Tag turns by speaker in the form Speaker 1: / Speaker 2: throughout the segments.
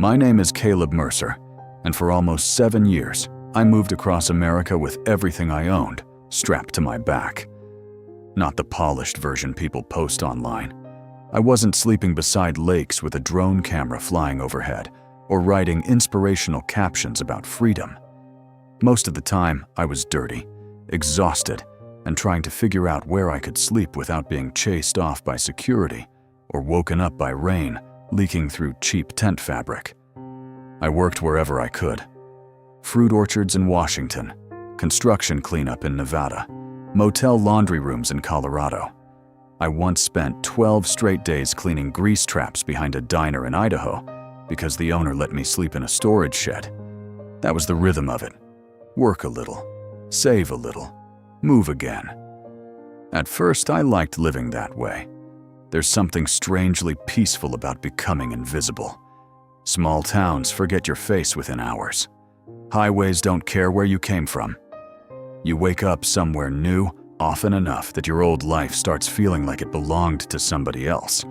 Speaker 1: My name is Caleb Mercer, and for almost 7 years, I moved across America with everything I owned strapped to my back. Not the polished version people post online. I wasn't sleeping beside lakes with a drone camera flying overhead or writing inspirational captions about freedom. Most of the time, I was dirty, exhausted, and trying to figure out where I could sleep without being chased off by security or woken up by rain leaking through cheap tent fabric. I worked wherever I could. Fruit orchards in Washington, construction cleanup in Nevada, motel laundry rooms in Colorado. I once spent 12 straight days cleaning grease traps behind a diner in Idaho because the owner let me sleep in a storage shed. That was the rhythm of it. Work a little, save a little, move again. At first, I liked living that way. There's something strangely peaceful about becoming invisible. Small towns forget your face within hours. Highways don't care where you came from. You wake up somewhere new often enough that your old life starts feeling like it belonged to somebody else.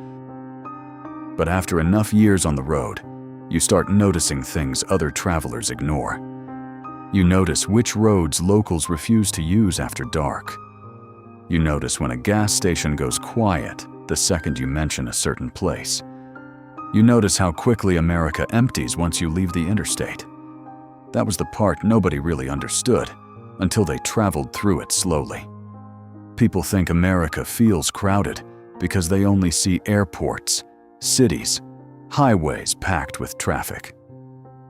Speaker 1: But after enough years on the road, you start noticing things other travelers ignore. You notice which roads locals refuse to use after dark. You notice when a gas station goes quiet the second you mention a certain place. You notice how quickly America empties once you leave the interstate. That was the part nobody really understood until they traveled through it slowly. People think America feels crowded because they only see airports, cities, highways packed with traffic.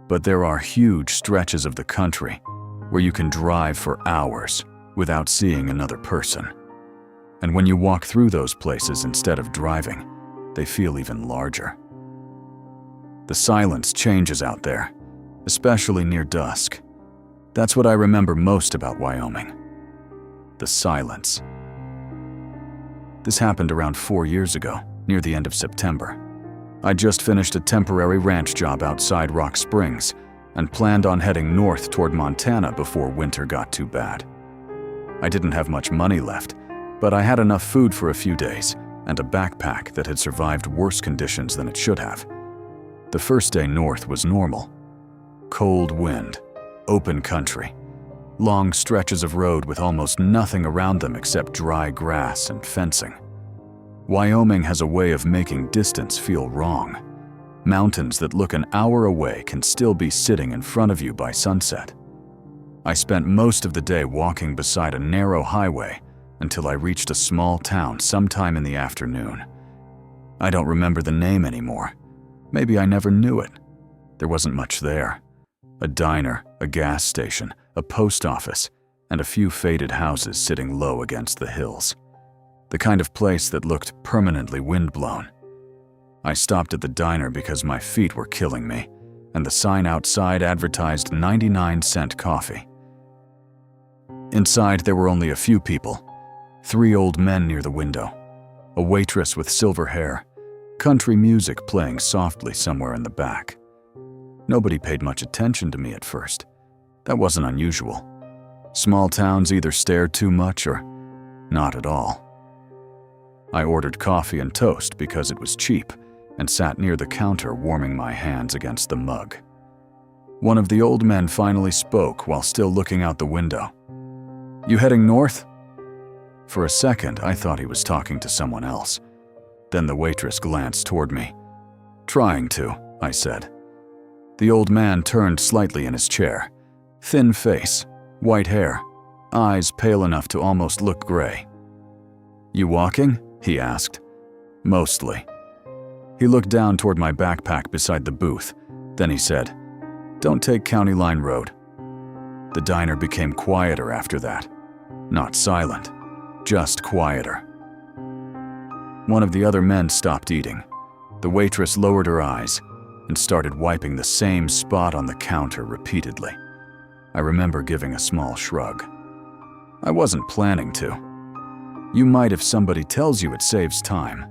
Speaker 1: But there are huge stretches of the country where you can drive for hours without seeing another person. And when you walk through those places instead of driving, they feel even larger. The silence changes out there, especially near dusk. That's what I remember most about Wyoming. The silence. This happened around 4 years ago, near the end of September. I just finished a temporary ranch job outside Rock Springs and planned on heading north toward Montana before winter got too bad. I didn't have much money left, but I had enough food for a few days and a backpack that had survived worse conditions than it should have. The first day north was normal. Cold wind, open country, long stretches of road with almost nothing around them except dry grass and fencing. Wyoming has a way of making distance feel wrong. Mountains that look an hour away can still be sitting in front of you by sunset. I spent most of the day walking beside a narrow highway until I reached a small town sometime in the afternoon. I don't remember the name anymore. Maybe I never knew it. There wasn't much there. A diner, a gas station, a post office, and a few faded houses sitting low against the hills. The kind of place that looked permanently windblown. I stopped at the diner because my feet were killing me, and the sign outside advertised 99-cent coffee. Inside, there were only a few people. 3 old men near the window, a waitress with silver hair, country music playing softly somewhere in the back. Nobody paid much attention to me at first. That wasn't unusual. Small towns either stare too much or not at all. I ordered coffee and toast because it was cheap and sat near the counter warming my hands against the mug. One of the old men finally spoke while still looking out the window. "You heading north?" For a second, I thought he was talking to someone else. Then the waitress glanced toward me. "Trying to," I said. The old man turned slightly in his chair. Thin face, white hair, eyes pale enough to almost look gray. "You walking?" he asked. "Mostly." He looked down toward my backpack beside the booth. Then he said, "Don't take County Line Road." The diner became quieter after that. Not silent, just quieter. One of the other men stopped eating. The waitress lowered her eyes and started wiping the same spot on the counter repeatedly. I remember giving a small shrug. I wasn't planning to. You might if somebody tells you it saves time.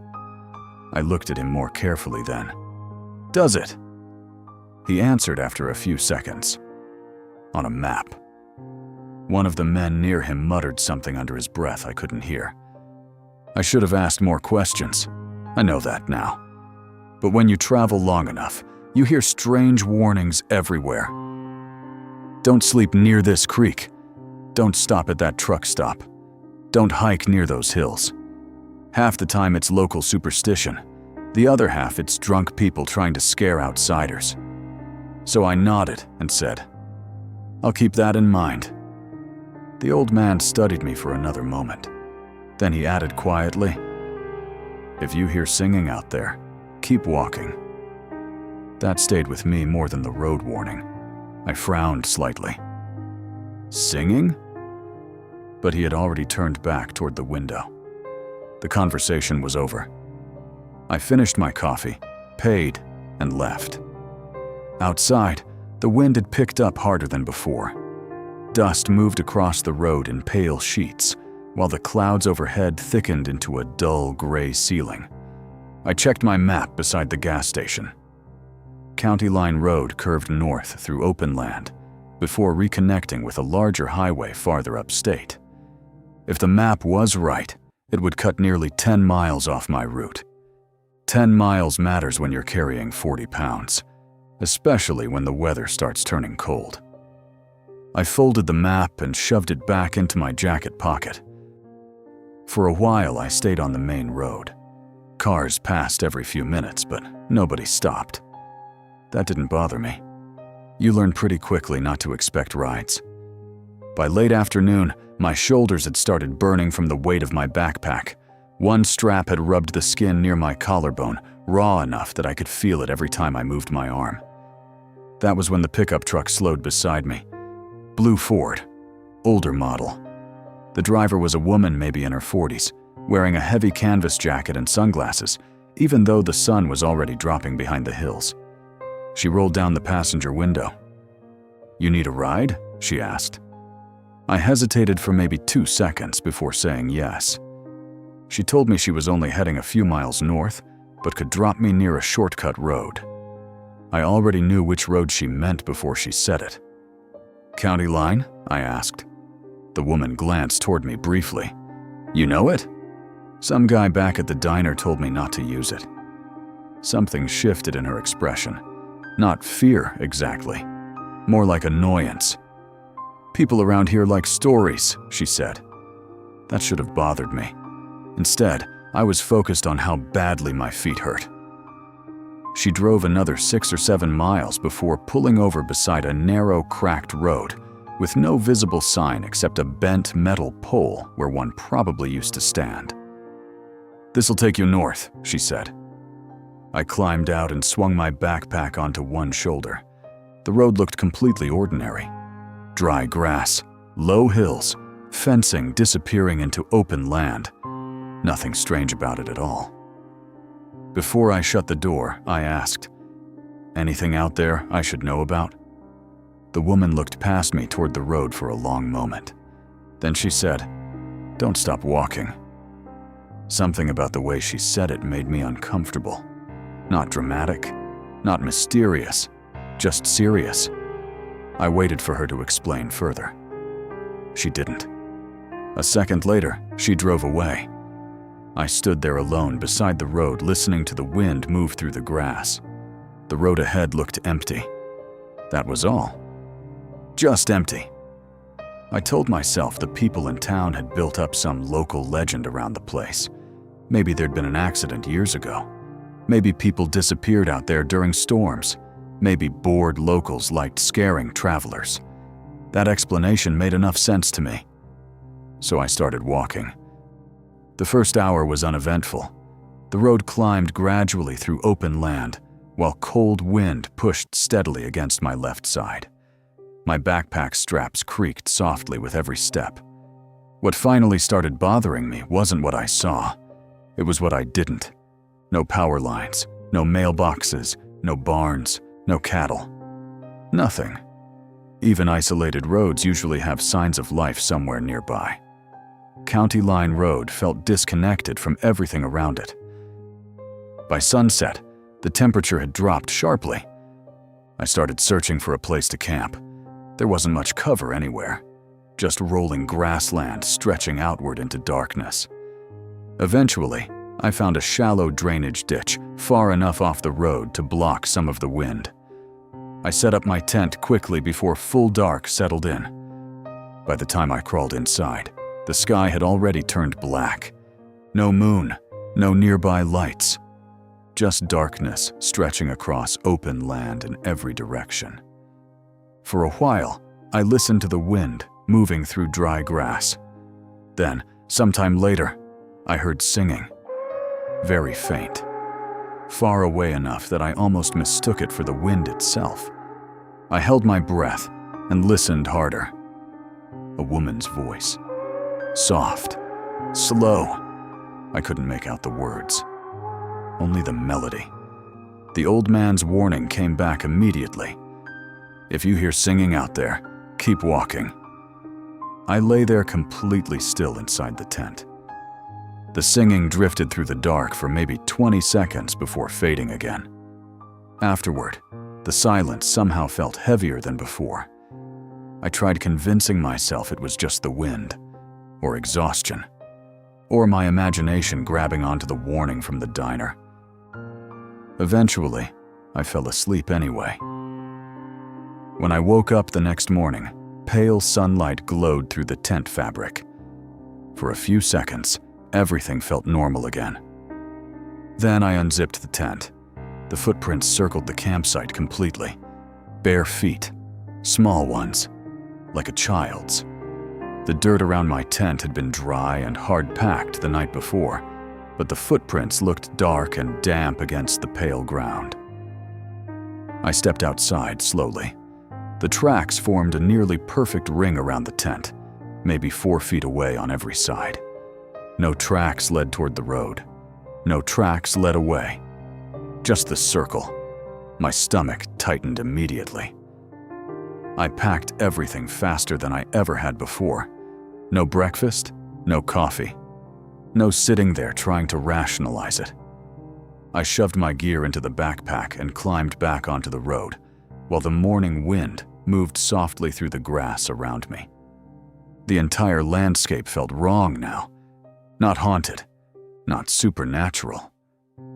Speaker 1: I looked at him more carefully then. "Does it?" He answered after a few seconds. "On a map." One of the men near him muttered something under his breath I couldn't hear. I should have asked more questions. I know that now. But when you travel long enough, You hear strange warnings everywhere. Don't sleep near this creek. Don't stop at that truck stop. Don't hike near those hills. Half the time it's local superstition. The other half it's drunk people trying to scare outsiders. So I nodded and said, "I'll keep that in mind." The old man studied me for another moment. Then he added quietly, "If you hear singing out there, keep walking." That stayed with me more than the road warning. I frowned slightly. Singing? But he had already turned back toward the window. The conversation was over. I finished my coffee, paid, and left. Outside, the wind had picked up harder than before. Dust moved across the road in pale sheets, while the clouds overhead thickened into a dull gray ceiling. I checked my map beside the gas station. County Line Road curved north through open land, before reconnecting with a larger highway farther upstate. If the map was right, it would cut nearly 10 miles off my route. 10 miles matters when you're carrying 40 pounds, especially when the weather starts turning cold. I folded the map and shoved it back into my jacket pocket. For a while, I stayed on the main road. Cars passed every few minutes, but nobody stopped. That didn't bother me. You learn pretty quickly not to expect rides. By late afternoon, my shoulders had started burning from the weight of my backpack. One strap had rubbed the skin near my collarbone, raw enough that I could feel it every time I moved my arm. That was when the pickup truck slowed beside me. Blue Ford, older model. The driver was a woman maybe in her 40s, wearing a heavy canvas jacket and sunglasses, even though the sun was already dropping behind the hills. She rolled down the passenger window. "You need a ride?" she asked. I hesitated for maybe 2 seconds before saying yes. She told me she was only heading a few miles north, but could drop me near a shortcut road. I already knew which road she meant before she said it. "County Line?" I asked. The woman glanced toward me briefly. "You know it?" "Some guy back at the diner told me not to use it." Something shifted in her expression. Not fear, exactly. More like annoyance. "People around here like stories," she said. That should have bothered me. Instead, I was focused on how badly my feet hurt. She drove another 6 or 7 miles before pulling over beside a narrow, cracked road with no visible sign except a bent metal pole where one probably used to stand. "This'll take you north," she said. I climbed out and swung my backpack onto one shoulder. The road looked completely ordinary. Dry grass, low hills, fencing disappearing into open land. Nothing strange about it at all. Before I shut the door, I asked, "Anything out there I should know about?" The woman looked past me toward the road for a long moment. Then she said, "Don't stop walking." Something about the way she said it made me uncomfortable. Not dramatic, not mysterious, just serious. I waited for her to explain further. She didn't. A second later, she drove away. I stood there alone beside the road, listening to the wind move through the grass. The road ahead looked empty. That was all. Just empty. I told myself the people in town had built up some local legend around the place. Maybe there'd been an accident years ago. Maybe people disappeared out there during storms. Maybe bored locals liked scaring travelers. That explanation made enough sense to me. So I started walking. The first hour was uneventful. The road climbed gradually through open land, while cold wind pushed steadily against my left side. My backpack straps creaked softly with every step. What finally started bothering me wasn't what I saw. It was what I didn't. No power lines, no mailboxes, no barns, no cattle. Nothing. Even isolated roads usually have signs of life somewhere nearby. County Line Road felt disconnected from everything around it. By sunset, the temperature had dropped sharply. I started searching for a place to camp. There wasn't much cover anywhere, just rolling grassland stretching outward into darkness. Eventually, I found a shallow drainage ditch far enough off the road to block some of the wind. I set up my tent quickly before full dark settled in. By the time I crawled inside, the sky had already turned black. No moon, no nearby lights. Just darkness stretching across open land in every direction. For a while, I listened to the wind moving through dry grass. Then, sometime later, I heard singing. Very faint. Far away enough that I almost mistook it for the wind itself. I held my breath and listened harder. A woman's voice. Soft. Slow. I couldn't make out the words. Only the melody. The old man's warning came back immediately. If you hear singing out there, keep walking. I lay there completely still inside the tent. The singing drifted through the dark for maybe 20 seconds before fading again. Afterward, the silence somehow felt heavier than before. I tried convincing myself it was just the wind, or exhaustion, or my imagination grabbing onto the warning from the diner. Eventually, I fell asleep anyway. When I woke up the next morning, pale sunlight glowed through the tent fabric. For a few seconds, everything felt normal again. Then I unzipped the tent. The footprints circled the campsite completely. Bare feet, small ones, like a child's. The dirt around my tent had been dry and hard-packed the night before, but the footprints looked dark and damp against the pale ground. I stepped outside slowly. The tracks formed a nearly perfect ring around the tent, maybe 4 feet away on every side. No tracks led toward the road. No tracks led away. Just the circle. My stomach tightened immediately. I packed everything faster than I ever had before. No breakfast, no coffee. No sitting there trying to rationalize it. I shoved my gear into the backpack and climbed back onto the road, while the morning wind moved softly through the grass around me. The entire landscape felt wrong now. Not haunted, not supernatural,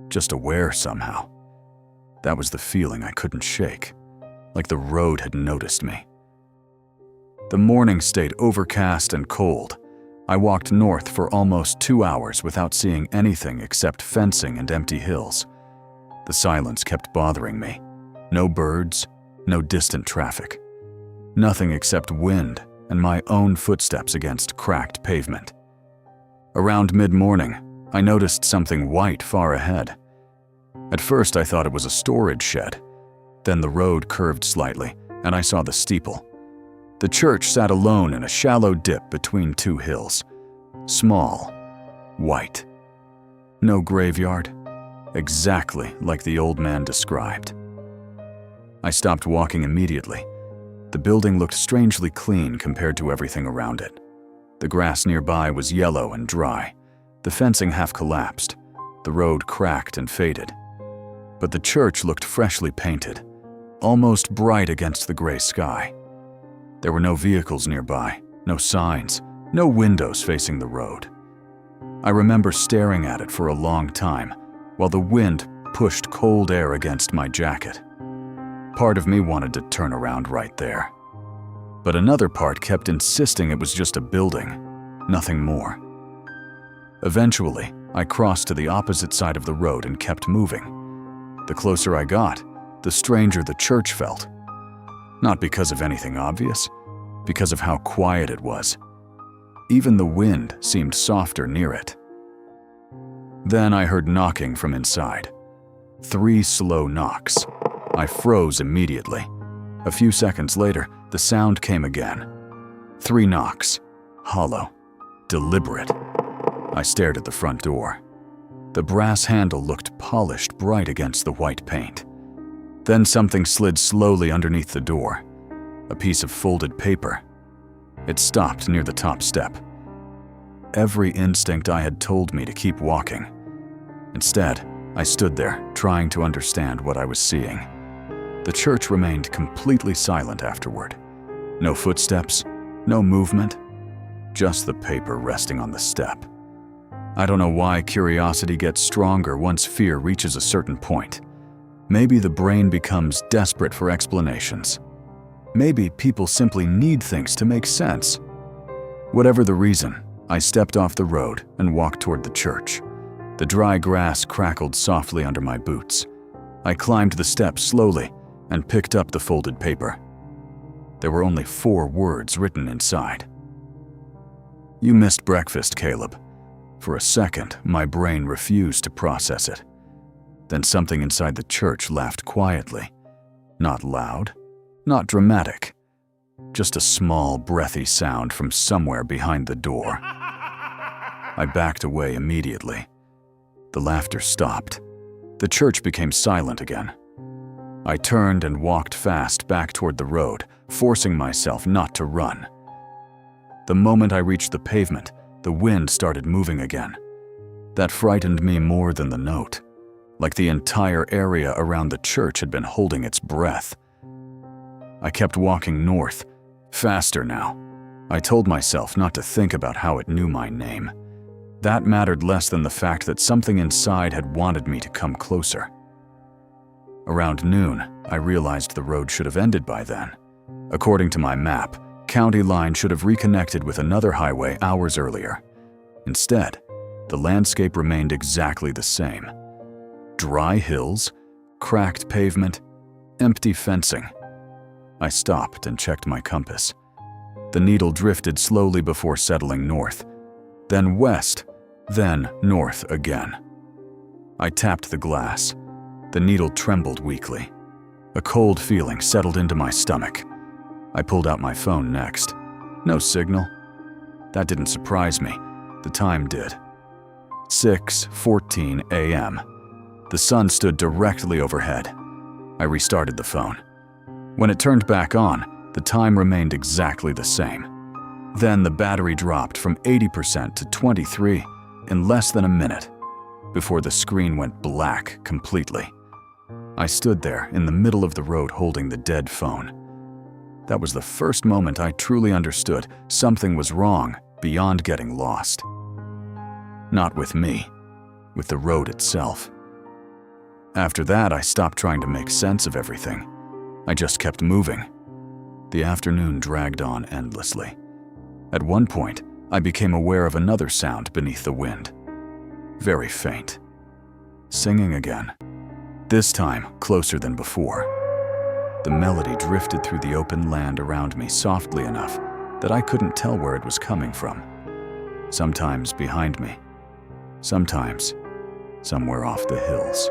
Speaker 1: just aware somehow. That was the feeling I couldn't shake, like the road had noticed me. The morning stayed overcast and cold. I walked north for almost 2 hours without seeing anything except fencing and empty hills. The silence kept bothering me. No birds, no distant traffic. Nothing except wind and my own footsteps against cracked pavement. Around mid-morning, I noticed something white far ahead. At first I thought it was a storage shed. Then the road curved slightly, and I saw the steeple. The church sat alone in a shallow dip between 2 hills. Small, white. No graveyard. Exactly like the old man described. I stopped walking immediately. The building looked strangely clean compared to everything around it. The grass nearby was yellow and dry. The fencing half collapsed. The road cracked and faded. But the church looked freshly painted, almost bright against the gray sky. There were no vehicles nearby, no signs, no windows facing the road. I remember staring at it for a long time, while the wind pushed cold air against my jacket. Part of me wanted to turn around right there. But another part kept insisting it was just a building, nothing more. Eventually, I crossed to the opposite side of the road and kept moving. The closer I got, the stranger the church felt. Not because of anything obvious, because of how quiet it was. Even the wind seemed softer near it. Then I heard knocking from inside. 3 slow knocks. I froze immediately. A few seconds later, the sound came again. 3 knocks. Hollow. Deliberate. I stared at the front door. The brass handle looked polished bright against the white paint. Then something slid slowly underneath the door. A piece of folded paper. It stopped near the top step. Every instinct I had told me to keep walking. Instead, I stood there, trying to understand what I was seeing. The church remained completely silent afterward. No footsteps, no movement, just the paper resting on the step. I don't know why curiosity gets stronger once fear reaches a certain point. Maybe the brain becomes desperate for explanations. Maybe people simply need things to make sense. Whatever the reason, I stepped off the road and walked toward the church. The dry grass crackled softly under my boots. I climbed the steps slowly and picked up the folded paper. There were only 4 words written inside. "You missed breakfast, Caleb." For a second, my brain refused to process it. Then something inside the church laughed quietly. Not loud, not dramatic. Just a small, breathy sound from somewhere behind the door. I backed away immediately. The laughter stopped. The church became silent again. I turned and walked fast back toward the road, forcing myself not to run. The moment I reached the pavement, the wind started moving again. That frightened me more than the note, like the entire area around the church had been holding its breath. I kept walking north, faster now. I told myself not to think about how it knew my name. That mattered less than the fact that something inside had wanted me to come closer. Around noon, I realized the road should have ended by then. According to my map, County Line should have reconnected with another highway hours earlier. Instead, the landscape remained exactly the same. Dry hills, cracked pavement, empty fencing. I stopped and checked my compass. The needle drifted slowly before settling north, then west, then north again. I tapped the glass. The needle trembled weakly. A cold feeling settled into my stomach. I pulled out my phone next. No signal. That didn't surprise me. The time did. 6:14 a.m. The sun stood directly overhead. I restarted the phone. When it turned back on, the time remained exactly the same. Then the battery dropped from 80% to 23 in less than a minute, before the screen went black completely. I stood there in the middle of the road holding the dead phone. That was the first moment I truly understood something was wrong beyond getting lost. Not with me, with the road itself. After that, I stopped trying to make sense of everything. I just kept moving. The afternoon dragged on endlessly. At one point, I became aware of another sound beneath the wind. Very faint. Singing again. This time, closer than before. The melody drifted through the open land around me softly enough that I couldn't tell where it was coming from. Sometimes behind me. Sometimes somewhere off the hills.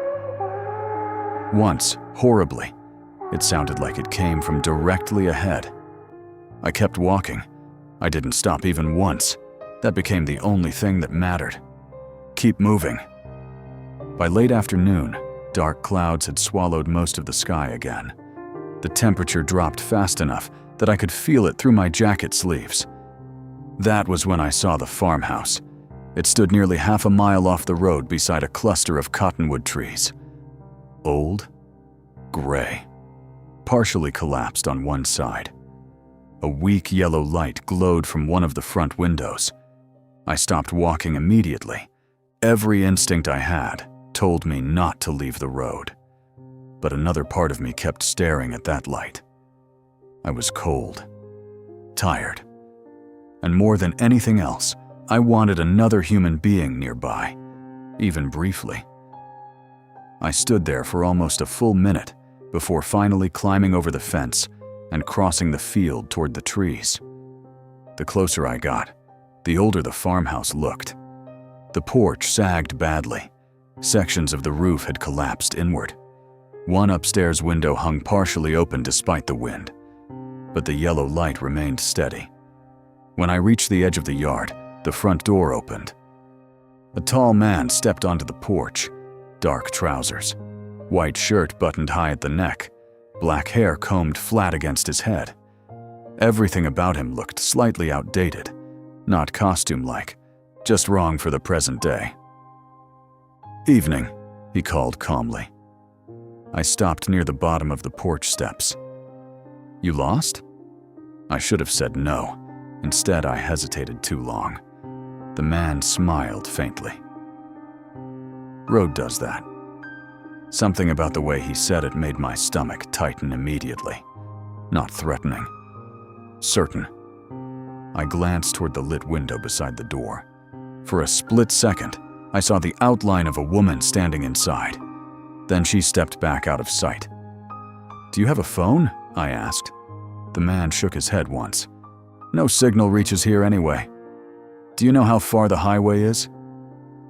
Speaker 1: Once, horribly, it sounded like it came from directly ahead. I kept walking. I didn't stop even once. That became the only thing that mattered. Keep moving. By late afternoon, dark clouds had swallowed most of the sky again. The temperature dropped fast enough that I could feel it through my jacket sleeves. That was when I saw the farmhouse. It stood nearly half a mile off the road beside a cluster of cottonwood trees. Old, gray, partially collapsed on one side. A weak yellow light glowed from one of the front windows. I stopped walking immediately. Every instinct I had told me not to leave the road. But another part of me kept staring at that light. I was cold, tired, and more than anything else, I wanted another human being nearby, even briefly. I stood there for almost a full minute before finally climbing over the fence and crossing the field toward the trees. The closer I got, the older the farmhouse looked. The porch sagged badly. Sections of the roof had collapsed inward. One upstairs window hung partially open despite the wind, but the yellow light remained steady. When I reached the edge of the yard, the front door opened. A tall man stepped onto the porch. Dark trousers, white shirt buttoned high at the neck, black hair combed flat against his head. Everything about him looked slightly outdated, not costume-like, just wrong for the present day. "Evening," he called calmly. I stopped near the bottom of the porch steps. "You lost?" I should have said no. Instead, I hesitated too long. The man smiled faintly. Road does that. Something about the way he said it made my stomach tighten immediately. Not threatening. Certain. I glanced toward the lit window beside the door. For a split second, I saw the outline of a woman standing inside. Then she stepped back out of sight. "Do you have a phone?" I asked. The man shook his head once. "No signal reaches here anyway. Do you know how far the highway is?"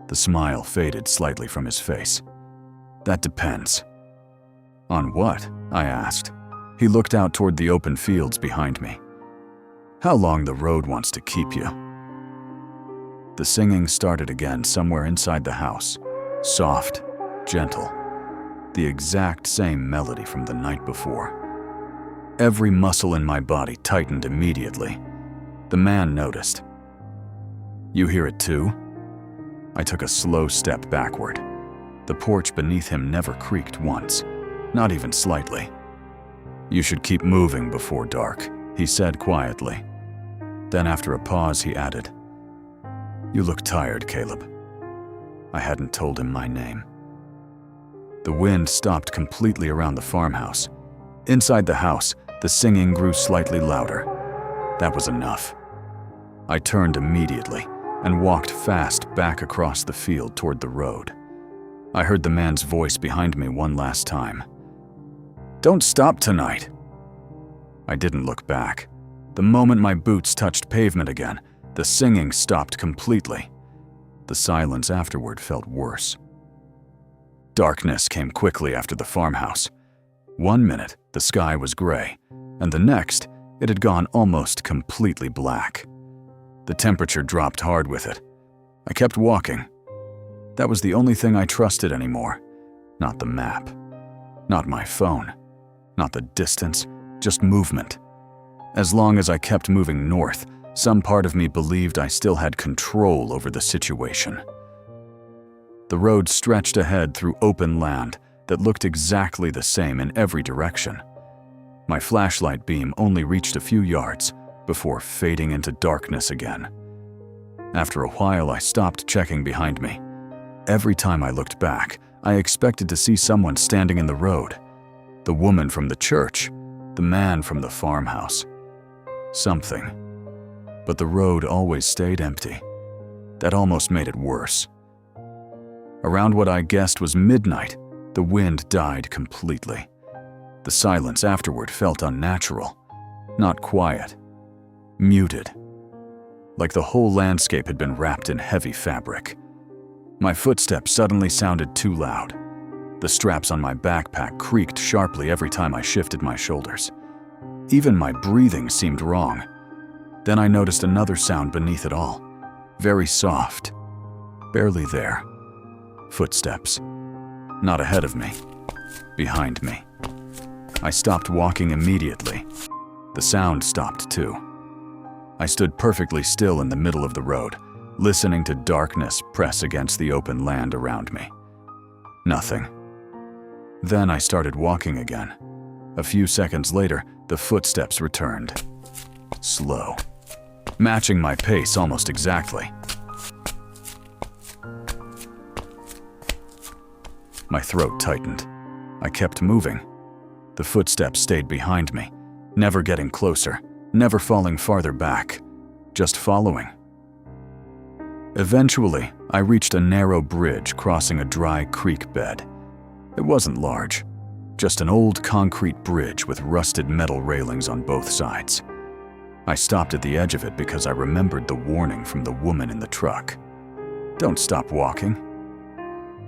Speaker 1: The smile faded slightly from his face. "That depends." "On what?" I asked. He looked out toward the open fields behind me. "How long the road wants to keep you." The singing started again somewhere inside the house. Soft, gentle. The exact same melody from the night before. Every muscle in my body tightened immediately. The man noticed. "You hear it too?" I took a slow step backward. The porch beneath him never creaked once, not even slightly. "You should keep moving before dark," he said quietly. Then after a pause, he added, "You look tired, Caleb." I hadn't told him my name. The wind stopped completely around the farmhouse. Inside the house, the singing grew slightly louder. That was enough. I turned immediately and walked fast back across the field toward the road. I heard the man's voice behind me one last time. "Don't stop tonight." I didn't look back. The moment my boots touched pavement again, the singing stopped completely. The silence afterward felt worse. Darkness came quickly after the farmhouse. 1 minute, the sky was gray, and the next, it had gone almost completely black. The temperature dropped hard with it. I kept walking. That was the only thing I trusted anymore. Not the map. Not my phone. Not the distance. Just movement. As long as I kept moving north, some part of me believed I still had control over the situation. The road stretched ahead through open land that looked exactly the same in every direction. My flashlight beam only reached a few yards before fading into darkness again. After a while, I stopped checking behind me. Every time I looked back, I expected to see someone standing in the road. The woman from the church, the man from the farmhouse. Something. But the road always stayed empty. That almost made it worse. Around what I guessed was midnight, the wind died completely. The silence afterward felt unnatural. Not quiet. Muted. Like the whole landscape had been wrapped in heavy fabric. My footsteps suddenly sounded too loud. The straps on my backpack creaked sharply every time I shifted my shoulders. Even my breathing seemed wrong. Then I noticed another sound beneath it all. Very soft. Barely there. Footsteps. Not ahead of me. Behind me. I stopped walking immediately. The sound stopped too. I stood perfectly still in the middle of the road, listening to darkness press against the open land around me. Nothing. Then I started walking again. A few seconds later, the footsteps returned. Slow. Matching my pace almost exactly. My throat tightened. I kept moving. The footsteps stayed behind me, never getting closer, never falling farther back, just following. Eventually, I reached a narrow bridge crossing a dry creek bed. It wasn't large, just an old concrete bridge with rusted metal railings on both sides. I stopped at the edge of it because I remembered the warning from the woman in the truck. "Don't stop walking."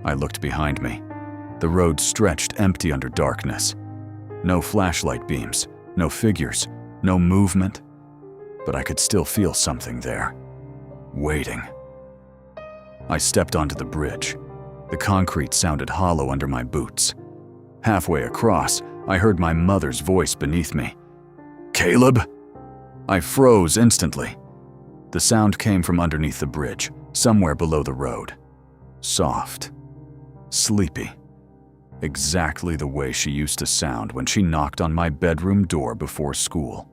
Speaker 1: I looked behind me. The road stretched empty under darkness. No flashlight beams, no figures, no movement. But I could still feel something there. Waiting. I stepped onto the bridge. The concrete sounded hollow under my boots. Halfway across, I heard my mother's voice beneath me. "Caleb?" I froze instantly. The sound came from underneath the bridge, somewhere below the road. Soft. Sleepy. Exactly the way she used to sound when she knocked on my bedroom door before school.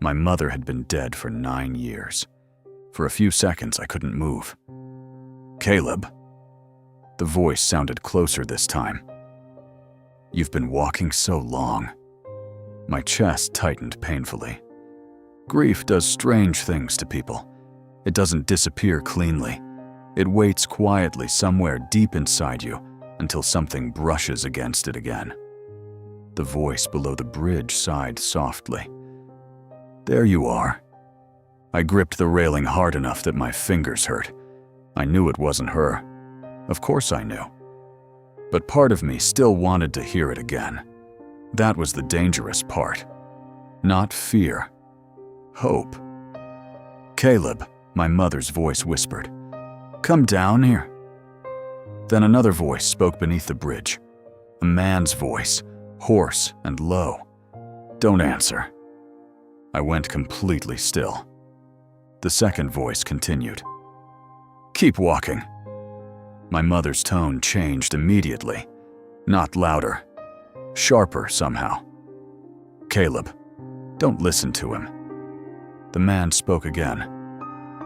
Speaker 1: My mother had been dead for 9 years. For a few seconds, I couldn't move. "Caleb." The voice sounded closer this time. "You've been walking so long." My chest tightened painfully. Grief does strange things to people. It doesn't disappear cleanly. It waits quietly somewhere deep inside you until something brushes against it again. The voice below the bridge sighed softly. "There you are." I gripped the railing hard enough that my fingers hurt. I knew it wasn't her. Of course I knew. But part of me still wanted to hear it again. That was the dangerous part. Not fear. Hope. "Caleb," my mother's voice whispered. "Come down here." Then another voice spoke beneath the bridge. A man's voice, hoarse and low. "Don't answer." I went completely still. The second voice continued. "Keep walking." My mother's tone changed immediately. Not louder. Sharper somehow. "Caleb, don't listen to him." The man spoke again.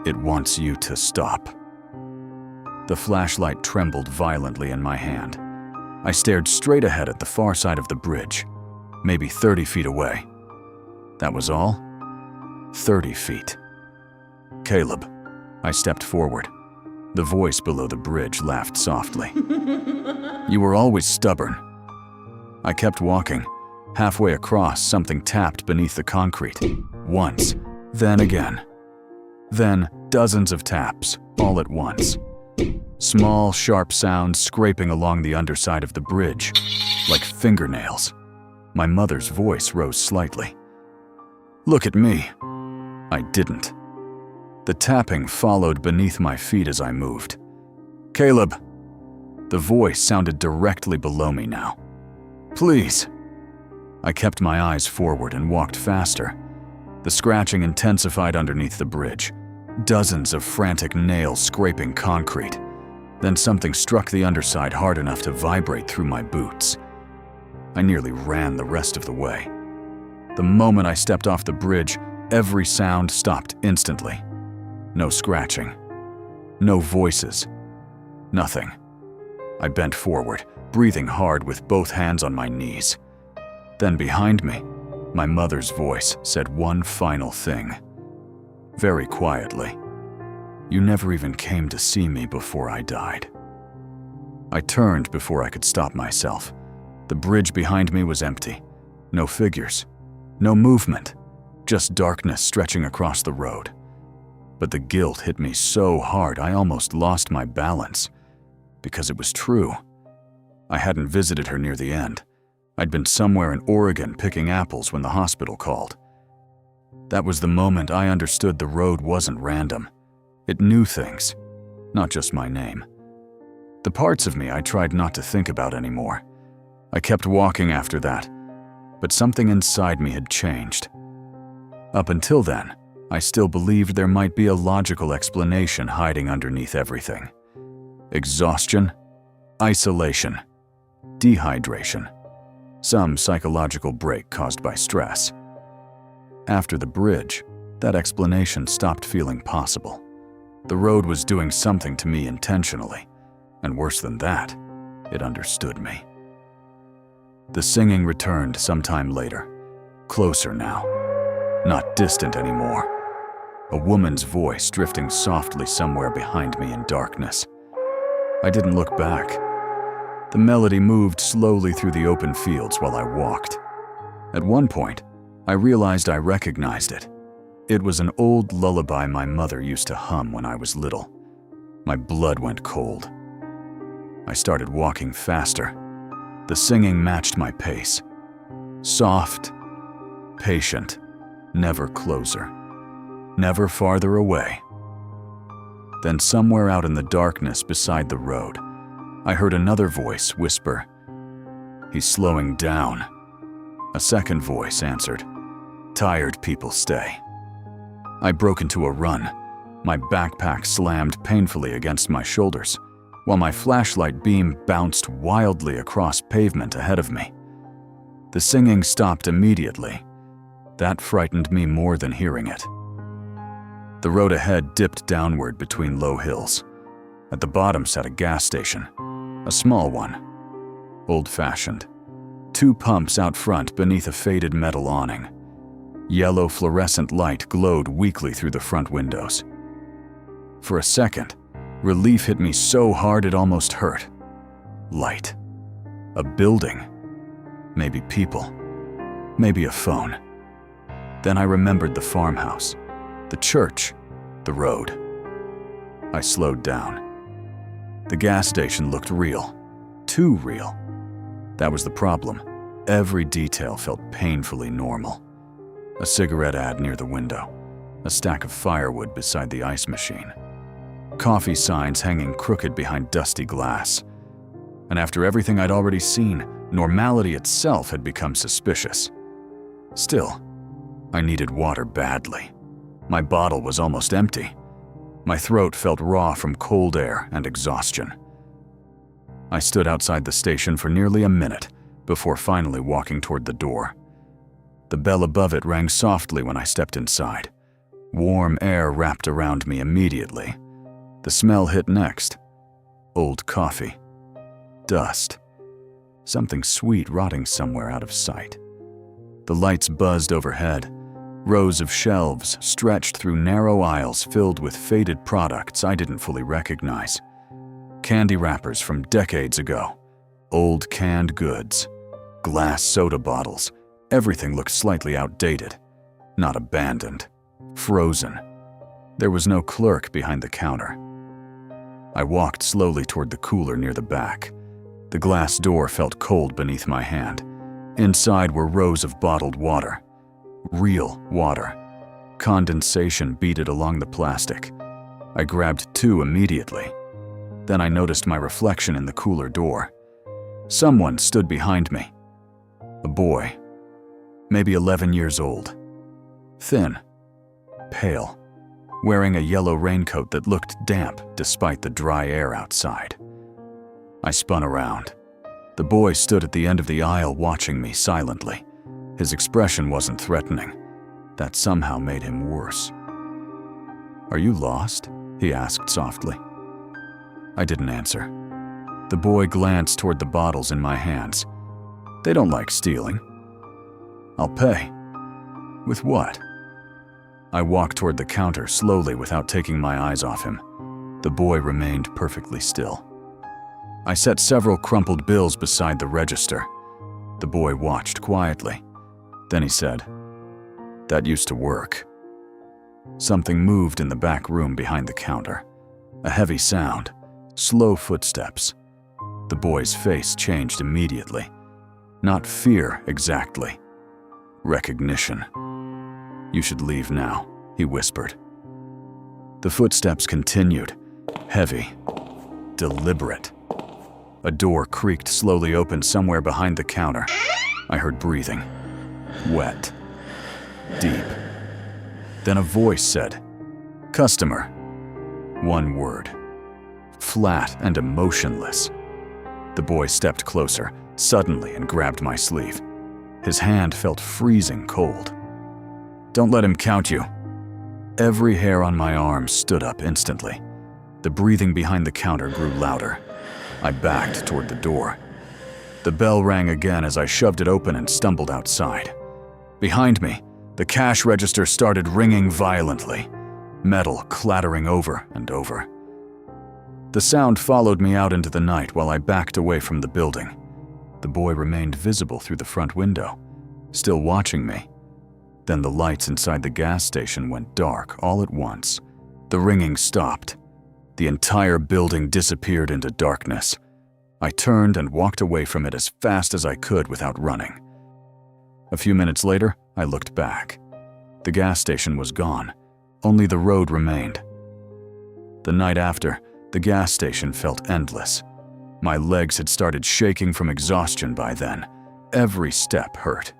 Speaker 1: "It wants you to stop." The flashlight trembled violently in my hand. I stared straight ahead at the far side of the bridge, maybe 30 feet away. That was all? 30 feet. "Caleb." I stepped forward. The voice below the bridge laughed softly. "You were always stubborn." I kept walking. Halfway across, something tapped beneath the concrete. Once, then again. Then dozens of taps, all at once. Small, sharp sounds scraping along the underside of the bridge, like fingernails. My mother's voice rose slightly. "Look at me." I didn't. The tapping followed beneath my feet as I moved. "Caleb." The voice sounded directly below me now. "Please." I kept my eyes forward and walked faster. The scratching intensified underneath the bridge. Dozens of frantic nails scraping concrete. Then something struck the underside hard enough to vibrate through my boots. I nearly ran the rest of the way. The moment I stepped off the bridge, every sound stopped instantly. No scratching. No voices. Nothing. I bent forward, breathing hard with both hands on my knees. Then behind me, my mother's voice said one final thing. Very quietly. "You never even came to see me before I died." I turned before I could stop myself. The bridge behind me was empty. No figures. No movement. Just darkness stretching across the road. But the guilt hit me so hard I almost lost my balance. Because it was true. I hadn't visited her near the end. I'd been somewhere in Oregon picking apples when the hospital called. That was the moment I understood the road wasn't random. It knew things, not just my name. The parts of me I tried not to think about anymore. I kept walking after that, but something inside me had changed. Up until then, I still believed there might be a logical explanation hiding underneath everything. Exhaustion, isolation, dehydration, some psychological break caused by stress. After the bridge, that explanation stopped feeling possible. The road was doing something to me intentionally, and worse than that, it understood me. The singing returned sometime later, closer now, not distant anymore. A woman's voice drifting softly somewhere behind me in darkness. I didn't look back. The melody moved slowly through the open fields while I walked. At one point, I realized I recognized it. It was an old lullaby my mother used to hum when I was little. My blood went cold. I started walking faster. The singing matched my pace. Soft, patient, never closer, never farther away. Then somewhere out in the darkness beside the road, I heard another voice whisper, "He's slowing down." A second voice answered, "Tired people stay." I broke into a run. My backpack slammed painfully against my shoulders, while my flashlight beam bounced wildly across pavement ahead of me. The singing stopped immediately. That frightened me more than hearing it. The road ahead dipped downward between low hills. At the bottom sat a gas station, a small one, old-fashioned. 2 pumps out front beneath a faded metal awning. Yellow fluorescent light glowed weakly through the front windows. For a second, relief hit me so hard it almost hurt. Light. A building. Maybe people. Maybe a phone. Then I remembered the farmhouse, the church, the road. I slowed down. The gas station looked real. Too real. That was the problem. Every detail felt painfully normal. A cigarette ad near the window. A stack of firewood beside the ice machine. Coffee signs hanging crooked behind dusty glass. And after everything I'd already seen, normality itself had become suspicious. Still, I needed water badly. My bottle was almost empty. My throat felt raw from cold air and exhaustion. I stood outside the station for nearly a minute before finally walking toward the door. The bell above it rang softly when I stepped inside. Warm air wrapped around me immediately. The smell hit next. Old coffee. Dust. Something sweet rotting somewhere out of sight. The lights buzzed overhead. Rows of shelves stretched through narrow aisles filled with faded products I didn't fully recognize. Candy wrappers from decades ago. Old canned goods. Glass soda bottles. Everything looked slightly outdated. Not abandoned. Frozen. There was no clerk behind the counter. I walked slowly toward the cooler near the back. The glass door felt cold beneath my hand. Inside were rows of bottled water. Real water. Condensation beaded along the plastic. I grabbed 2 immediately. Then I noticed my reflection in the cooler door. Someone stood behind me. A boy. Maybe 11 years old. Thin. Pale. Wearing a yellow raincoat that looked damp despite the dry air outside. I spun around. The boy stood at the end of the aisle watching me silently. His expression wasn't threatening. That somehow made him worse. "Are you lost?" he asked softly. I didn't answer. The boy glanced toward the bottles in my hands. "They don't like stealing." "I'll pay." "With what?" I walked toward the counter slowly without taking my eyes off him. The boy remained perfectly still. I set several crumpled bills beside the register. The boy watched quietly. Then he said, "That used to work." Something moved in the back room behind the counter. A heavy sound, slow footsteps. The boy's face changed immediately. Not fear exactly. Recognition. "You should leave now," he whispered. The footsteps continued, heavy, deliberate. A door creaked slowly open somewhere behind the counter. I heard breathing. Wet. Deep. Then a voice said, "Customer." One word. Flat and emotionless. The boy stepped closer, suddenly, and grabbed my sleeve. His hand felt freezing cold. "Don't let him count you." Every hair on my arm stood up instantly. The breathing behind the counter grew louder. I backed toward the door. The bell rang again as I shoved it open and stumbled outside. Behind me, the cash register started ringing violently, metal clattering over and over. The sound followed me out into the night while I backed away from the building. The boy remained visible through the front window, still watching me. Then the lights inside the gas station went dark all at once. The ringing stopped. The entire building disappeared into darkness. I turned and walked away from it as fast as I could without running. A few minutes later, I looked back. The gas station was gone. Only the road remained. The night after, the gas station felt endless. My legs had started shaking from exhaustion by then. Every step hurt.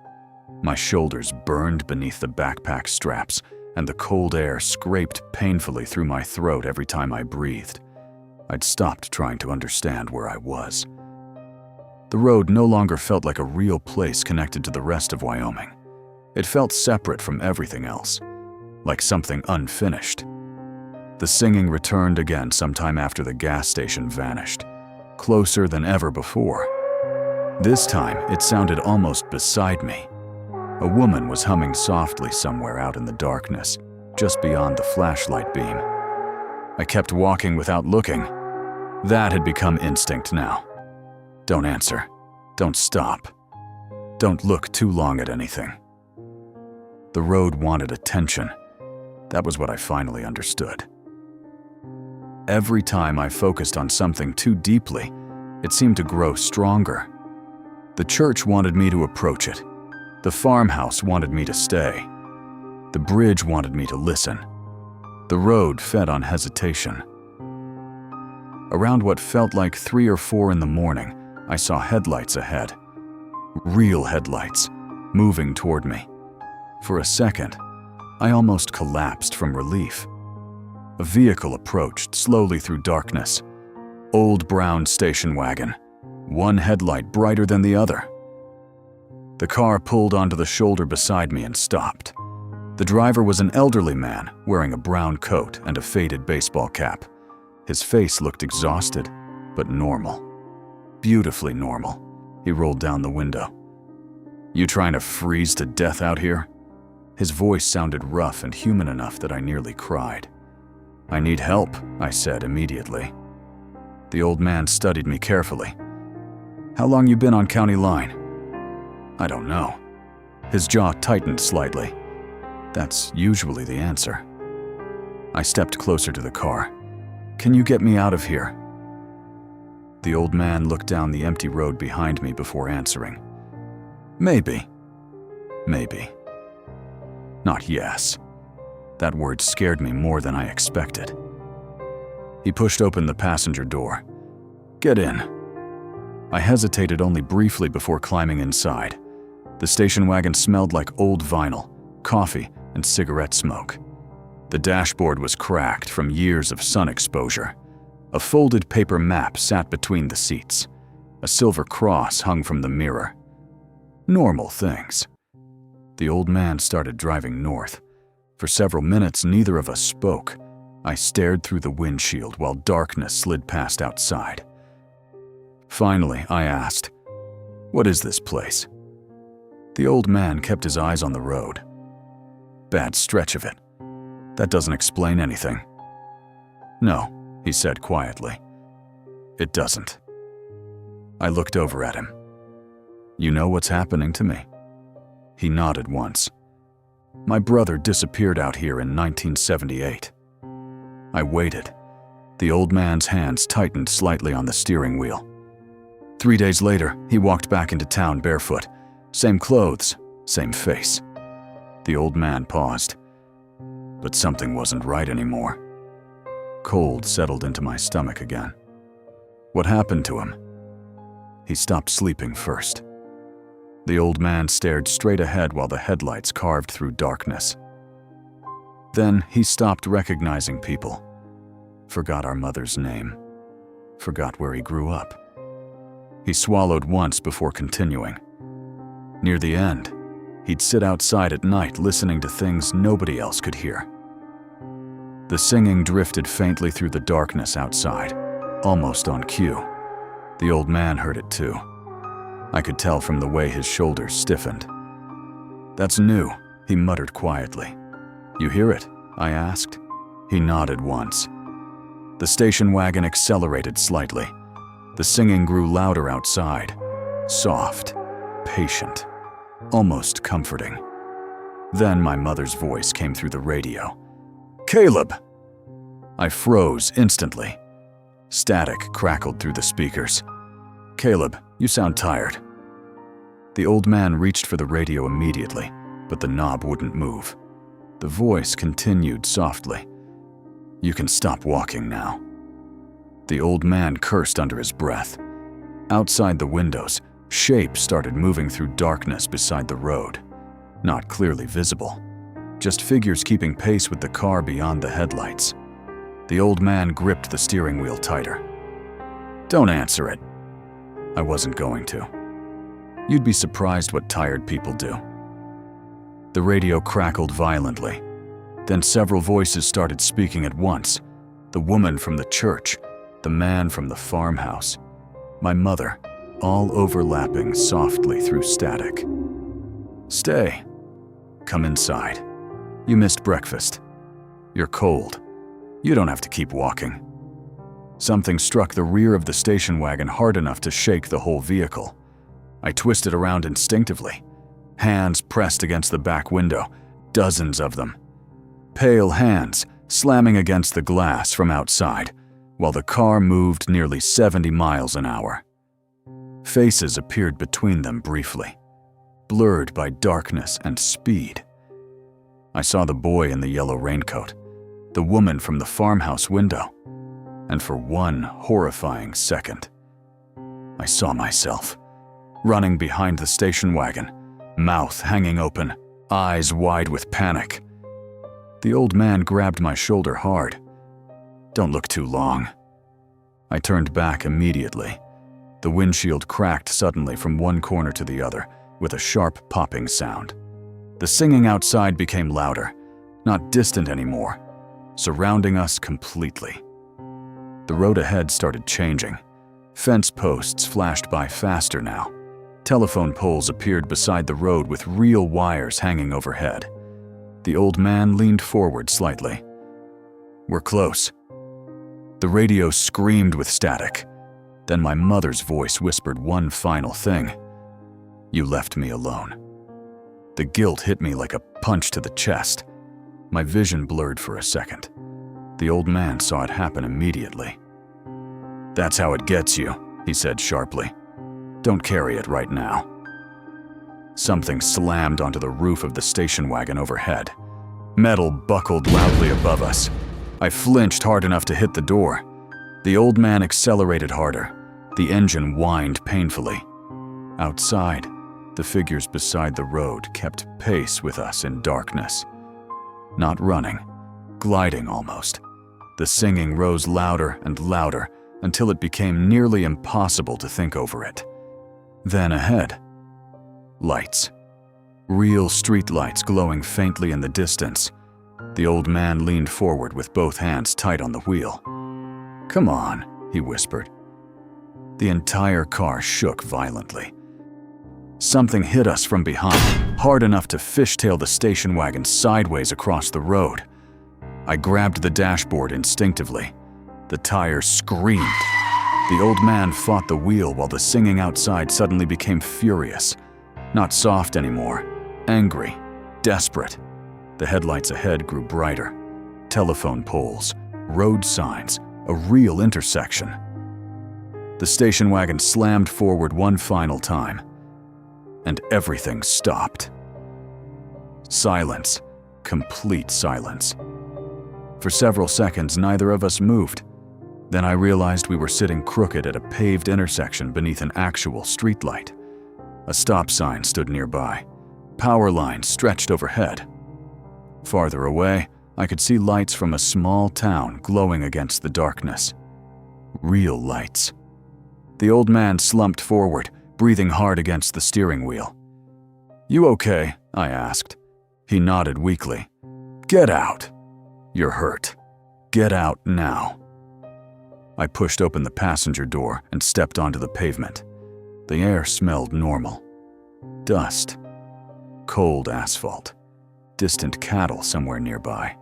Speaker 1: My shoulders burned beneath the backpack straps, and the cold air scraped painfully through my throat every time I breathed. I'd stopped trying to understand where I was. The road no longer felt like a real place connected to the rest of Wyoming. It felt separate from everything else. like something unfinished. The singing returned again sometime after the gas station vanished, closer than ever before. This time, it sounded almost beside me. A woman was humming softly somewhere out in the darkness, just beyond the flashlight beam. I kept walking without looking. That had become instinct now. Don't answer. Don't stop. Don't look too long at anything. The road wanted attention. That was what I finally understood. Every time I focused on something too deeply, it seemed to grow stronger. The church wanted me to approach it. The farmhouse wanted me to stay. The bridge wanted me to listen. The road fed on hesitation. Around what felt like 3 or 4 in the morning, I saw headlights ahead. Real headlights, moving toward me. For a second, I almost collapsed from relief. A vehicle approached slowly through darkness. Old brown station wagon, one headlight brighter than the other. The car pulled onto the shoulder beside me and stopped. The driver was an elderly man wearing a brown coat and a faded baseball cap. His face looked exhausted, but normal. Beautifully normal. He rolled down the window. "You trying to freeze to death out here?" His voice sounded rough and human enough that I nearly cried. "I need help," I said immediately. The old man studied me carefully. "How long you been on County Line?" "I don't know." His jaw tightened slightly. That's usually the answer. I stepped closer to the car. "Can you get me out of here?" The old man looked down the empty road behind me before answering. "Maybe. Maybe. Not yes." That word scared me more than I expected. He pushed open the passenger door. "Get in." I hesitated only briefly before climbing inside. The station wagon smelled like old vinyl, coffee, and cigarette smoke. The dashboard was cracked from years of sun exposure. A folded paper map sat between the seats. A silver cross hung from the mirror. Normal things. The old man started driving north. For several minutes, neither of us spoke. I stared through the windshield while darkness slid past outside. Finally, I asked, "What is this place?" The old man kept his eyes on the road. "Bad stretch of it. That doesn't explain anything." "No," he said quietly. "It doesn't." I looked over at him. "You know what's happening to me?" He nodded once. "My brother disappeared out here in 1978. I waited. The old man's hands tightened slightly on the steering wheel. 3 days later, he walked back into town barefoot. Same clothes, same face. The old man paused. But something wasn't right anymore. Cold settled into my stomach again. What happened to him? He stopped sleeping first. The old man stared straight ahead while the headlights carved through darkness. Then he stopped recognizing people. Forgot our mother's name. Forgot where he grew up. He swallowed once before continuing. Near the end, he'd sit outside at night listening to things nobody else could hear. The singing drifted faintly through the darkness outside, almost on cue. The old man heard it too. I could tell from the way his shoulders stiffened. "That's new," he muttered quietly. "You hear it?" I asked. He nodded once. The station wagon accelerated slightly. The singing grew louder outside, soft, patient, almost comforting. Then my mother's voice came through the radio. "Caleb!" I froze instantly. Static crackled through the speakers. "Caleb, you sound tired." The old man reached for the radio immediately, but the knob wouldn't move. The voice continued softly. "You can stop walking now." The old man cursed under his breath. Outside the windows, shapes started moving through darkness beside the road. Not clearly visible, just figures keeping pace with the car beyond the headlights. The old man gripped the steering wheel tighter. "Don't answer it." I wasn't going to. You'd be surprised what tired people do. The radio crackled violently. Then several voices started speaking at once. The woman from the church, the man from the farmhouse, my mother, all overlapping softly through static. "Stay. Come inside. You missed breakfast. You're cold. You don't have to keep walking." Something struck the rear of the station wagon hard enough to shake the whole vehicle. I twisted around instinctively, hands pressed against the back window, dozens of them. Pale hands slamming against the glass from outside, while the car moved nearly 70 miles an hour. Faces appeared between them briefly, blurred by darkness and speed. I saw the boy in the yellow raincoat, the woman from the farmhouse window, and for one horrifying second, I saw myself, running behind the station wagon, mouth hanging open, eyes wide with panic. The old man grabbed my shoulder hard. "Don't look too long." I turned back immediately. The windshield cracked suddenly from one corner to the other, with a sharp popping sound. The singing outside became louder, not distant anymore, surrounding us completely. The road ahead started changing. Fence posts flashed by faster now. Telephone poles appeared beside the road with real wires hanging overhead. The old man leaned forward slightly. "We're close." The radio screamed with static. Then my mother's voice whispered one final thing. "You left me alone." The guilt hit me like a punch to the chest. My vision blurred for a second. The old man saw it happen immediately. "That's how it gets you," he said sharply. "Don't carry it right now." Something slammed onto the roof of the station wagon overhead. Metal buckled loudly above us. I flinched hard enough to hit the door. The old man accelerated harder. The engine whined painfully. Outside, the figures beside the road kept pace with us in darkness. Not running, gliding almost. The singing rose louder and louder until it became nearly impossible to think over it. Then ahead, lights. Real street lights glowing faintly in the distance. The old man leaned forward with both hands tight on the wheel. "Come on," he whispered. The entire car shook violently. Something hit us from behind, hard enough to fishtail the station wagon sideways across the road. I grabbed the dashboard instinctively. The tires screamed. The old man fought the wheel while the singing outside suddenly became furious. Not soft anymore, angry, desperate. The headlights ahead grew brighter. Telephone poles, road signs, a real intersection. The station wagon slammed forward one final time, and everything stopped. Silence, complete silence. For several seconds, neither of us moved. Then I realized we were sitting crooked at a paved intersection beneath an actual streetlight. A stop sign stood nearby. Power lines stretched overhead. Farther away, I could see lights from a small town glowing against the darkness. Real lights. The old man slumped forward, breathing hard against the steering wheel. "You okay?" I asked. He nodded weakly. "Get out. You're hurt. Get out now." I pushed open the passenger door and stepped onto the pavement. The air smelled normal. Dust. Cold asphalt. Distant cattle somewhere nearby.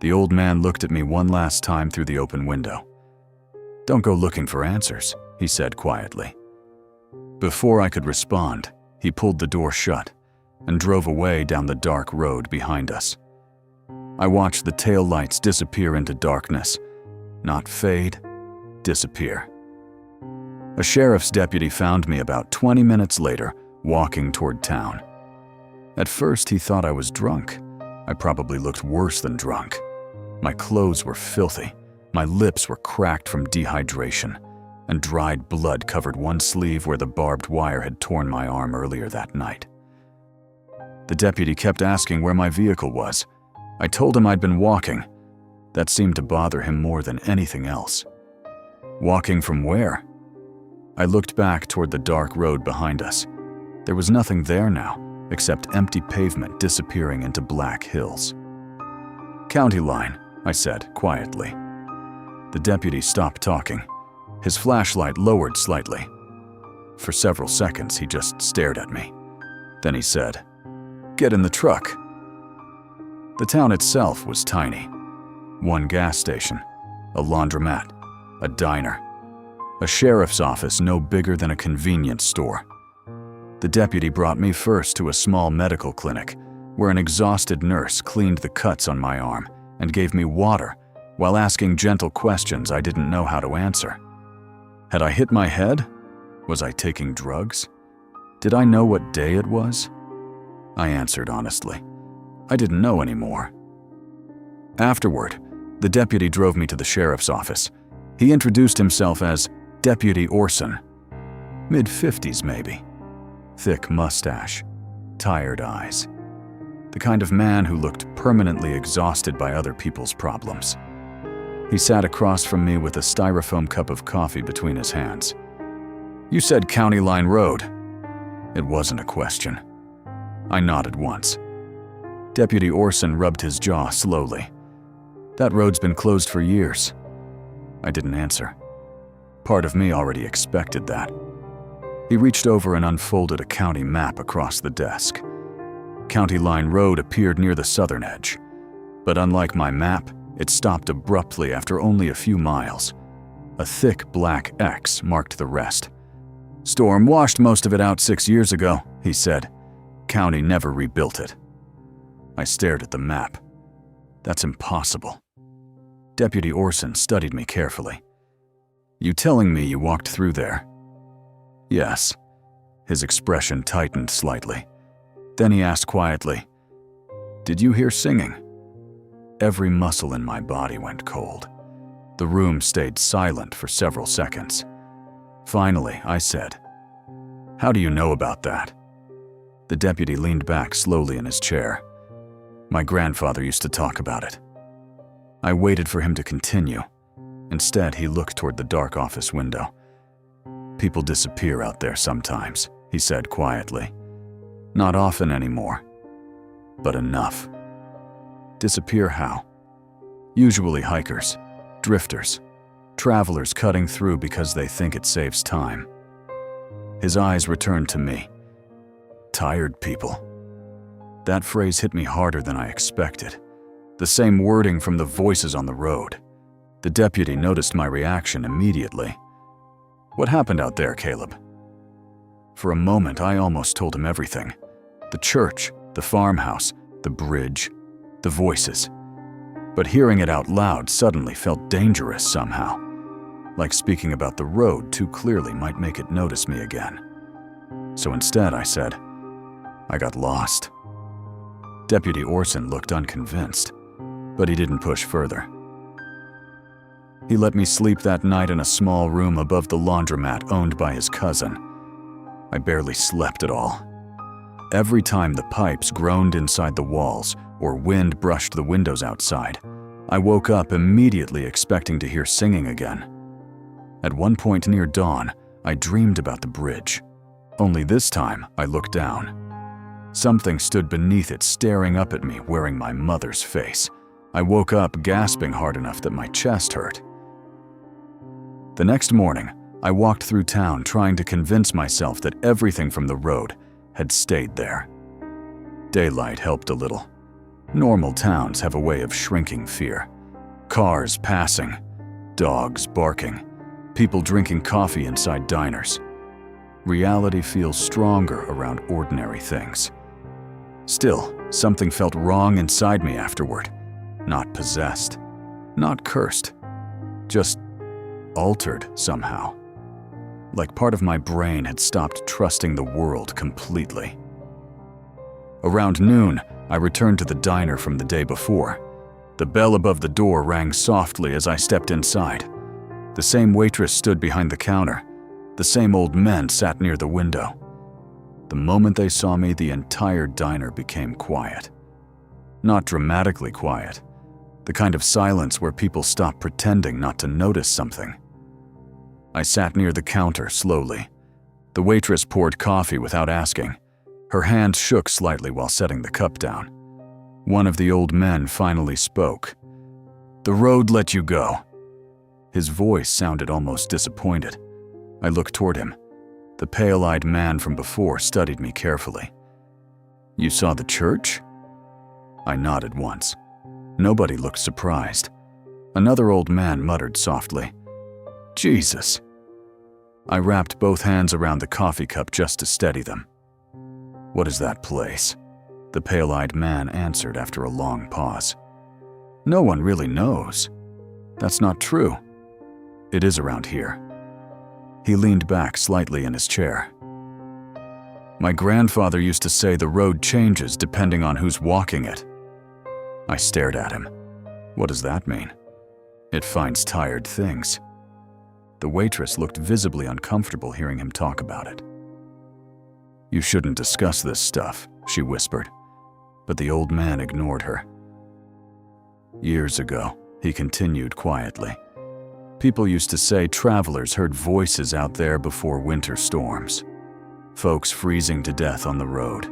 Speaker 1: The old man looked at me one last time through the open window. "Don't go looking for answers," he said quietly. Before I could respond, he pulled the door shut and drove away down the dark road behind us. I watched the tail lights disappear into darkness, not fade, disappear. A sheriff's deputy found me about 20 minutes later, walking toward town. At first, he thought I was drunk. I probably looked worse than drunk. My clothes were filthy. My lips were cracked from dehydration, and dried blood covered one sleeve where the barbed wire had torn my arm earlier that night. The deputy kept asking where my vehicle was. I told him I'd been walking. That seemed to bother him more than anything else. Walking from where? I looked back toward the dark road behind us. There was nothing there now, except empty pavement disappearing into black hills. "County line," I said quietly. The deputy stopped talking. His flashlight lowered slightly. For several seconds, he just stared at me. Then he said, "Get in the truck." The town itself was tiny. One gas station, a laundromat, a diner, a sheriff's office no bigger than a convenience store. The deputy brought me first to a small medical clinic, where an exhausted nurse cleaned the cuts on my arm and gave me water while asking gentle questions I didn't know how to answer. Had I hit my head? Was I taking drugs? Did I know what day it was? I answered honestly. I didn't know anymore. Afterward, the deputy drove me to the sheriff's office. He introduced himself as Deputy Orson. Mid-50s maybe. Thick mustache, tired eyes. The kind of man who looked permanently exhausted by other people's problems. He sat across from me with a styrofoam cup of coffee between his hands. "You said County Line Road." It wasn't a question. I nodded once. Deputy Orson rubbed his jaw slowly. "That road's been closed for years." I didn't answer. Part of me already expected that. He reached over and unfolded a county map across the desk. County Line Road appeared near the southern edge. But unlike my map, it stopped abruptly after only a few miles. A thick black X marked the rest. "Storm washed most of it out 6 years ago," he said. "County never rebuilt it." I stared at the map. That's impossible. Deputy Orson studied me carefully. "You telling me you walked through there?" "Yes." His expression tightened slightly. Then he asked quietly, "Did you hear singing?" Every muscle in my body went cold. The room stayed silent for several seconds. Finally, I said, "How do you know about that?" The deputy leaned back slowly in his chair. "My grandfather used to talk about it." I waited for him to continue. Instead, he looked toward the dark office window. "People disappear out there sometimes," he said quietly. "Not often anymore, but enough." Disappear how? Usually hikers, drifters, travelers cutting through because they think it saves time. His eyes returned to me. Tired people. That phrase hit me harder than I expected. The same wording from the voices on the road. The deputy noticed my reaction immediately. "What happened out there, Caleb?" For a moment, I almost told him everything. The church, the farmhouse, the bridge, the voices. But hearing it out loud suddenly felt dangerous somehow. Like speaking about the road too clearly might make it notice me again. So instead, I said, "I got lost." Deputy Orson looked unconvinced, but he didn't push further. He let me sleep that night in a small room above the laundromat owned by his cousin. I barely slept at all. Every time the pipes groaned inside the walls or wind brushed the windows outside, I woke up immediately expecting to hear singing again. At one point near dawn, I dreamed about the bridge. Only this time, I looked down. Something stood beneath it, staring up at me, wearing my mother's face. I woke up gasping hard enough that my chest hurt. The next morning, I walked through town trying to convince myself that everything from the road had stayed there. Daylight helped a little. Normal towns have a way of shrinking fear. Cars passing, dogs barking, people drinking coffee inside diners. Reality feels stronger around ordinary things. Still, something felt wrong inside me afterward. Not possessed, not cursed, just altered somehow. Like part of my brain had stopped trusting the world completely. Around noon, I returned to the diner from the day before. The bell above the door rang softly as I stepped inside. The same waitress stood behind the counter. The same old men sat near the window. The moment they saw me, the entire diner became quiet. Not dramatically quiet. The kind of silence where people stop pretending not to notice something. I sat near the counter slowly. The waitress poured coffee without asking. Her hand shook slightly while setting the cup down. One of the old men finally spoke. "The road let you go." His voice sounded almost disappointed. I looked toward him. The pale-eyed man from before studied me carefully. "You saw the church?" I nodded once. Nobody looked surprised. Another old man muttered softly, "Jesus." I wrapped both hands around the coffee cup just to steady them. "What is that place?" the pale-eyed man answered after a long pause. "No one really knows." "That's not true." "It is around here." He leaned back slightly in his chair. "My grandfather used to say the road changes depending on who's walking it." I stared at him. "What does that mean?" "It finds tired things." The waitress looked visibly uncomfortable hearing him talk about it. "You shouldn't discuss this stuff," she whispered, but the old man ignored her. "Years ago," he continued quietly, "people used to say travelers heard voices out there before winter storms. Folks freezing to death on the road.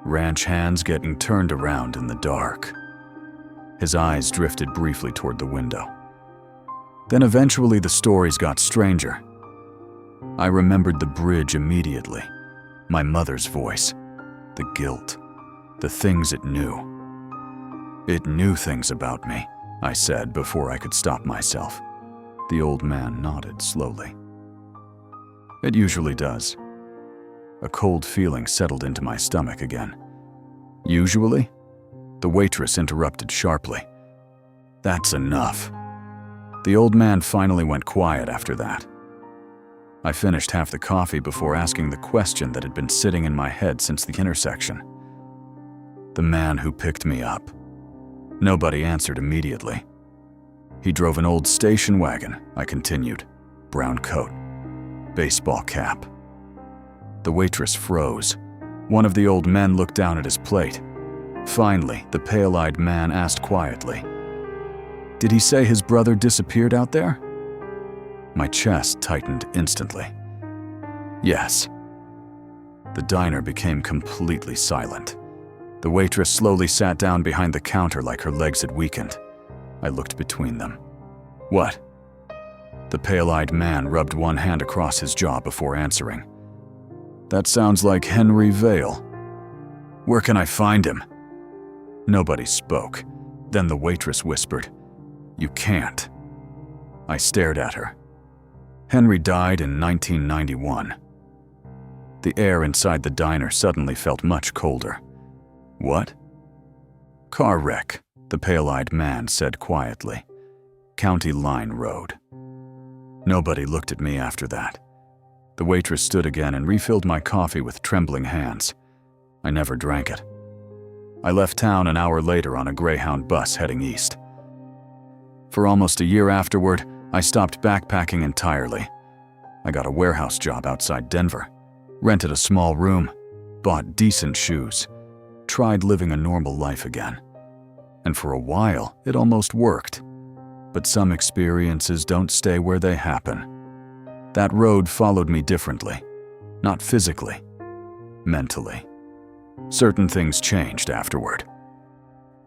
Speaker 1: Ranch hands getting turned around in the dark." His eyes drifted briefly toward the window. Then eventually the stories got stranger. I remembered the bridge immediately, my mother's voice, the guilt, the things it knew. "It knew things about me," I said before I could stop myself. The old man nodded slowly. "It usually does." A cold feeling settled into my stomach again. "Usually?" The waitress interrupted sharply. "That's enough." The old man finally went quiet after that. I finished half the coffee before asking the question that had been sitting in my head since the intersection. "The man who picked me up." Nobody answered immediately. "He drove an old station wagon," I continued. "Brown coat, baseball cap." The waitress froze. One of the old men looked down at his plate. Finally, the pale-eyed man asked quietly, "Did he say his brother disappeared out there?" My chest tightened instantly. "Yes." The diner became completely silent. The waitress slowly sat down behind the counter like her legs had weakened. I looked between them. "What?" The pale-eyed man rubbed one hand across his jaw before answering. "That sounds like Henry Vale." "Where can I find him?" Nobody spoke. Then the waitress whispered, "You can't." I stared at her. Henry died in 1991. The air inside the diner suddenly felt much colder. "What?" "Car wreck," the pale-eyed man said quietly. "County Line Road." Nobody looked at me after that. The waitress stood again and refilled my coffee with trembling hands. I never drank it. I left town an hour later on a Greyhound bus heading east. For almost a year afterward, I stopped backpacking entirely. I got a warehouse job outside Denver, rented a small room, bought decent shoes, tried living a normal life again. And for a while, it almost worked. But some experiences don't stay where they happen. That road followed me differently, not physically, mentally. Certain things changed afterward.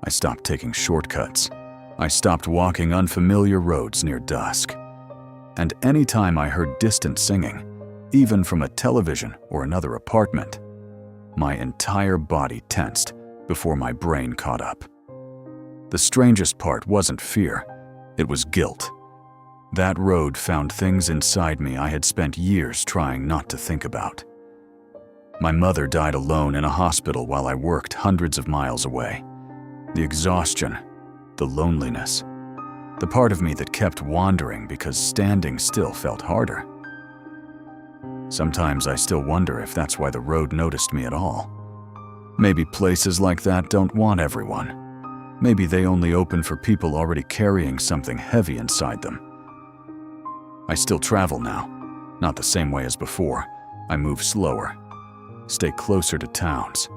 Speaker 1: I stopped taking shortcuts. I stopped walking unfamiliar roads near dusk. And any time I heard distant singing, even from a television or another apartment, my entire body tensed before my brain caught up. The strangest part wasn't fear, it was guilt. That road found things inside me I had spent years trying not to think about. My mother died alone in a hospital while I worked hundreds of miles away. The exhaustion, the loneliness, the part of me that kept wandering because standing still felt harder. Sometimes I still wonder if that's why the road noticed me at all. Maybe places like that don't want everyone. Maybe they only open for people already carrying something heavy inside them. I still travel now, not the same way as before. I move slower, stay closer to towns,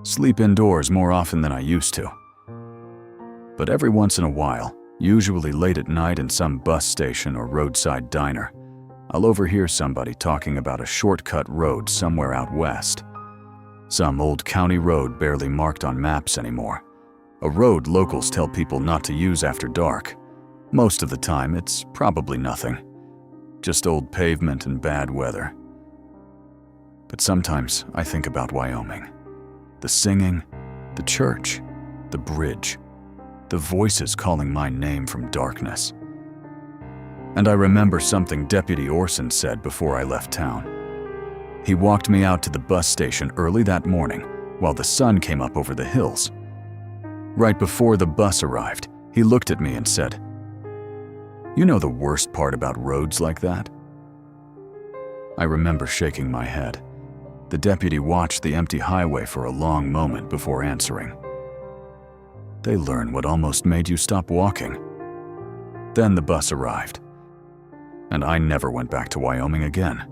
Speaker 1: sleep indoors more often than I used to. But every once in a while, usually late at night in some bus station or roadside diner, I'll overhear somebody talking about a shortcut road somewhere out west. Some old county road barely marked on maps anymore, a road locals tell people not to use after dark. Most of the time, it's probably nothing. Just old pavement and bad weather. But sometimes I think about Wyoming. The singing, the church, the bridge, the voices calling my name from darkness. And I remember something Deputy Orson said before I left town. He walked me out to the bus station early that morning while the sun came up over the hills. Right before the bus arrived, he looked at me and said, "You know the worst part about roads like that?" I remember shaking my head. The deputy watched the empty highway for a long moment before answering. "They learn what almost made you stop walking." Then the bus arrived, and I never went back to Wyoming again.